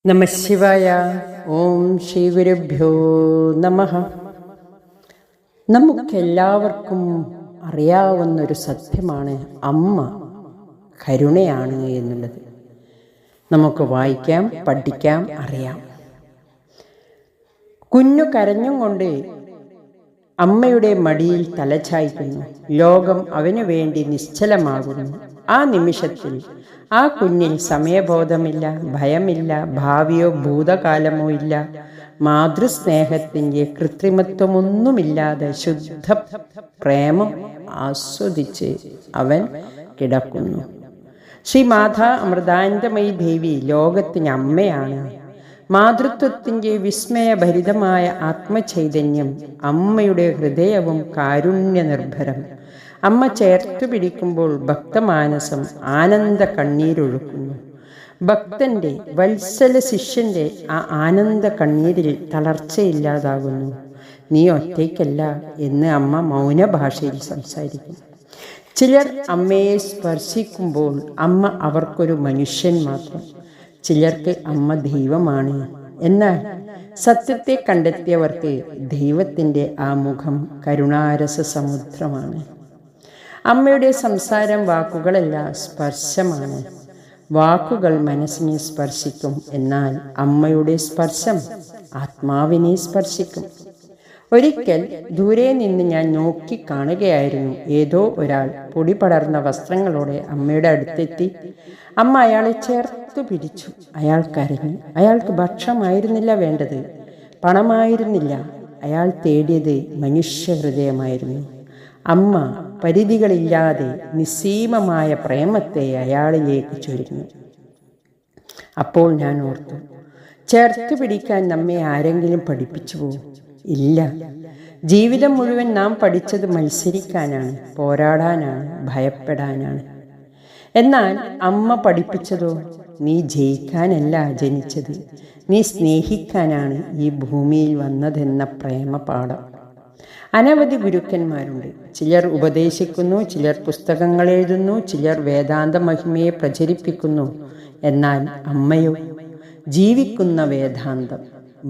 നമഃശിവായ. ഓം ശ്രീ ഗുരുഭ്യോ നമഃ. നമുക്കെല്ലാവർക്കും അറിയാവുന്നൊരു സത്യമാണ് അമ്മ കരുണയാണ് എന്നുള്ളത്. നമുക്ക് വായിക്കാം, പഠിക്കാം, അറിയാം. കുഞ്ഞു കരഞ്ഞും കൊണ്ട് അമ്മയുടെ മടിയിൽ തലചായ്ക്കുന്നു. ലോകം അവനു വേണ്ടി നിശ്ചലമാകുന്നു. ആ നിമിഷത്തിൽ ആ കുഞ്ഞിൽ സമയബോധമില്ല, ഭയമില്ല, ഭാവിയോ ഭൂതകാലമോ ഇല്ല. മാതൃസ്നേഹത്തിൻ്റെ കൃത്രിമത്വമൊന്നുമില്ലാതെ ശുദ്ധ പ്രേമം ആസ്വദിച്ച് അവൻ കിടക്കുന്നു. ശ്രീ മാതാ അമൃതാനന്ദമയി ദേവി ലോകത്തിന് അമ്മയാണ്. മാതൃത്വത്തിൻ്റെ വിസ്മയഭരിതമായ ആത്മചൈതന്യം, അമ്മയുടെ ഹൃദയവും കാരുണ്യനിർഭരം. അമ്മ ചേർത്തു പിടിക്കുമ്പോൾ ഭക്തമാനസം ആനന്ദ കണ്ണീരൊഴുക്കുന്നു. ഭക്തൻ്റെ വത്സല ശിഷ്യൻ്റെ ആ ആനന്ദ കണ്ണീരിൽ തളർച്ചയില്ലാതാകുന്നു. നീ ഒറ്റയ്ക്കല്ല എന്ന് അമ്മ മൗനഭാഷയിൽ സംസാരിക്കും. ചിലർ അമ്മയെ സ്പർശിക്കുമ്പോൾ അമ്മ അവർക്കൊരു മനുഷ്യൻ മാത്രം. ചിലർക്ക് അമ്മ ദൈവമാണ്. എന്നാൽ സത്യത്തെ കണ്ടെത്തിയവർക്ക് ദൈവത്തിൻ്റെ ആ മുഖം കരുണാരസ സമുദ്രമാണ്. അമ്മയുടെ സംസാരം വാക്കുകളല്ല, സ്പർശമാണ്. വാക്കുകൾ മനസ്സിനെ സ്പർശിക്കും, എന്നാൽ അമ്മയുടെ സ്പർശം ആത്മാവിനെ സ്പർശിക്കും. ഒരിക്കൽ ദൂരെ നിന്ന് ഞാൻ നോക്കി കാണുകയായിരുന്നു. ഏതോ ഒരാൾ പൊടി പടർന്ന വസ്ത്രങ്ങളോടെ അമ്മയുടെ അടുത്തെത്തി. അമ്മ അയാളെ ചേർത്തു പിടിച്ചു. അയാൾ കരഞ്ഞു. അയാൾക്ക് ഭക്ഷണമായിരുന്നില്ല വേണ്ടത്, പണമായിരുന്നില്ല. അയാൾ തേടിയത് മനുഷ്യഹൃദയമായിരുന്നു. അമ്മ പരിധികളില്ലാതെ നിസ്സീമമായ പ്രേമത്തെ അയാളിലേക്ക് ചൊരിഞ്ഞു. അപ്പോൾ ഞാൻ ഓർത്തു, ചേർത്ത് പിടിക്കാൻ നമ്മെ ആരെങ്കിലും പഠിപ്പിച്ചുവോ? ഇല്ല. ജീവിതം മുഴുവൻ നാം പഠിച്ചത് മത്സരിക്കാനാണ്, പോരാടാനാണ്, ഭയപ്പെടാനാണ്. എന്നാൽ അമ്മ പഠിപ്പിച്ചതോ, നീ ജയിക്കാനല്ല ജനിച്ചത്, നീ സ്നേഹിക്കാനാണ് ഈ ഭൂമിയിൽ വന്നതെന്ന പ്രേമപാഠം. അനവധി ഗുരുക്കന്മാരുണ്ട്. ചിലർ ഉപദേശിക്കുന്നു, ചിലർ പുസ്തകങ്ങൾ എഴുതുന്നു, ചിലർ വേദാന്ത മഹിമയെ പ്രചരിപ്പിക്കുന്നു. എന്നാൽ അമ്മയോ ജീവിക്കുന്ന വേദാന്തം,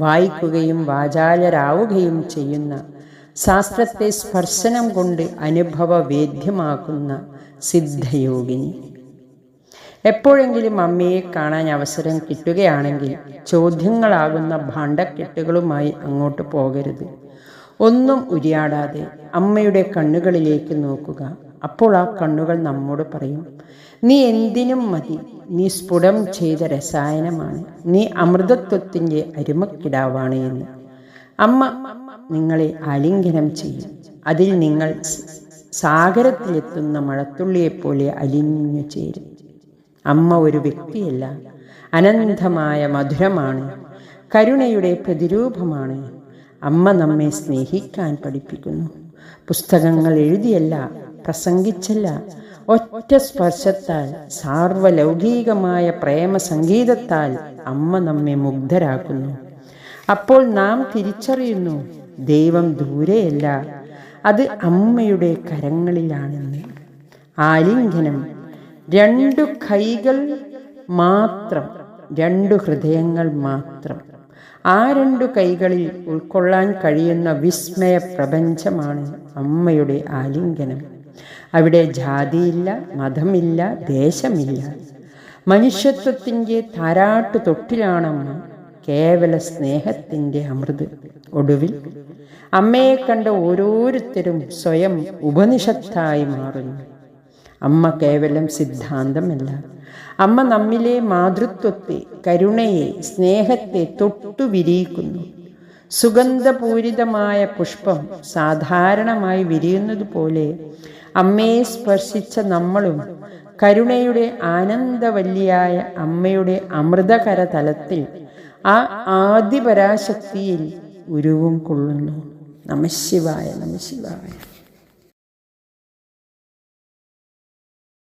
വായിക്കുകയും വാചാലരാവുകയും ചെയ്യുന്ന, ശാസ്ത്രത്തെ സ്പർശനം കൊണ്ട് അനുഭവവേദ്യമാക്കുന്ന സിദ്ധയോഗിനി. എപ്പോഴെങ്കിലും അമ്മയെ കാണാൻ അവസരം കിട്ടുകയാണെങ്കിൽ ചോദ്യങ്ങളാകുന്ന ഭാണ്ഡക്കെട്ടുകളുമായി അങ്ങോട്ട് പോകരുത്. ഒന്നും ഉരിയാടാതെ അമ്മയുടെ കണ്ണുകളിലേക്ക് നോക്കുക. അപ്പോൾ ആ കണ്ണുകൾ നമ്മോട് പറയും, നീ എന്തിനും മതി, നീ സ്ഫുടം ചെയ്ത രസായനമാണ്, നീ അമൃതത്വത്തിൻ്റെ അരുമക്കിടാവാണ് എന്ന്. അമ്മ നിങ്ങളെ ആലിംഗനം ചെയ്യും. അതിൽ നിങ്ങൾ സാഗരത്തിലെത്തുന്ന മഴത്തുള്ളിയെപ്പോലെ അലിഞ്ഞു ചേരും. അമ്മ ഒരു വ്യക്തിയല്ല, അനന്തമായ മധുരമാണ്, കരുണയുടെ പ്രതിരൂപമാണ്. അമ്മ നമ്മെ സ്നേഹിക്കാൻ പഠിപ്പിക്കുന്നു. പുസ്തകങ്ങൾ എഴുതിയല്ല, പ്രസംഗിച്ചല്ല, ഒറ്റ സ്പർശത്താൽ, സാർവലൗകികമായ പ്രേമ സംഗീതത്താൽ അമ്മ നമ്മെ മുഗ്ധരാക്കുന്നു. അപ്പോൾ നാം തിരിച്ചറിയുന്നു, ദൈവം ദൂരെയല്ല, അത് അമ്മയുടെ കരങ്ങളിലാണെന്ന്. ആലിംഗനം, 2 കൈകൾ മാത്രം, 2 ഹൃദയങ്ങൾ മാത്രം. ആ 2 കൈകളിൽ ഉൾക്കൊള്ളാൻ കഴിയുന്ന വിസ്മയ പ്രപഞ്ചമാണ് അമ്മയുടെ ആലിംഗനം. അവിടെ ജാതിയില്ല, മതമില്ല, ദേശമില്ല. മനുഷ്യത്വത്തിൻ്റെ താരാട്ടു തൊട്ടിലാണമ്മ, കേവല സ്നേഹത്തിൻ്റെ അമൃത്. ഒടുവിൽ അമ്മയെ കണ്ട ഓരോരുത്തരും സ്വയം ഉപനിഷത്തായി മാറുന്നു. അമ്മ കേവലം സിദ്ധാന്തമല്ല, അമ്മ നമ്മിലെ മാതൃത്വത്തെ, കരുണയെ, സ്നേഹത്തെ തൊട്ടു വിരിയിക്കുന്നു. സുഗന്ധപൂരിതമായ പുഷ്പം സാധാരണമായി വിരിയുന്നത് പോലെ അമ്മയെ സ്പർശിച്ച നമ്മളും കരുണയുടെ ആനന്ദവല്ലിയായ അമ്മയുടെ അമൃതകര തലത്തിൽ, ആ ആദിപരാശക്തിയിൽ ഉരുവും കൊള്ളുന്നു. നമഃശിവായ, നമഃശിവായ.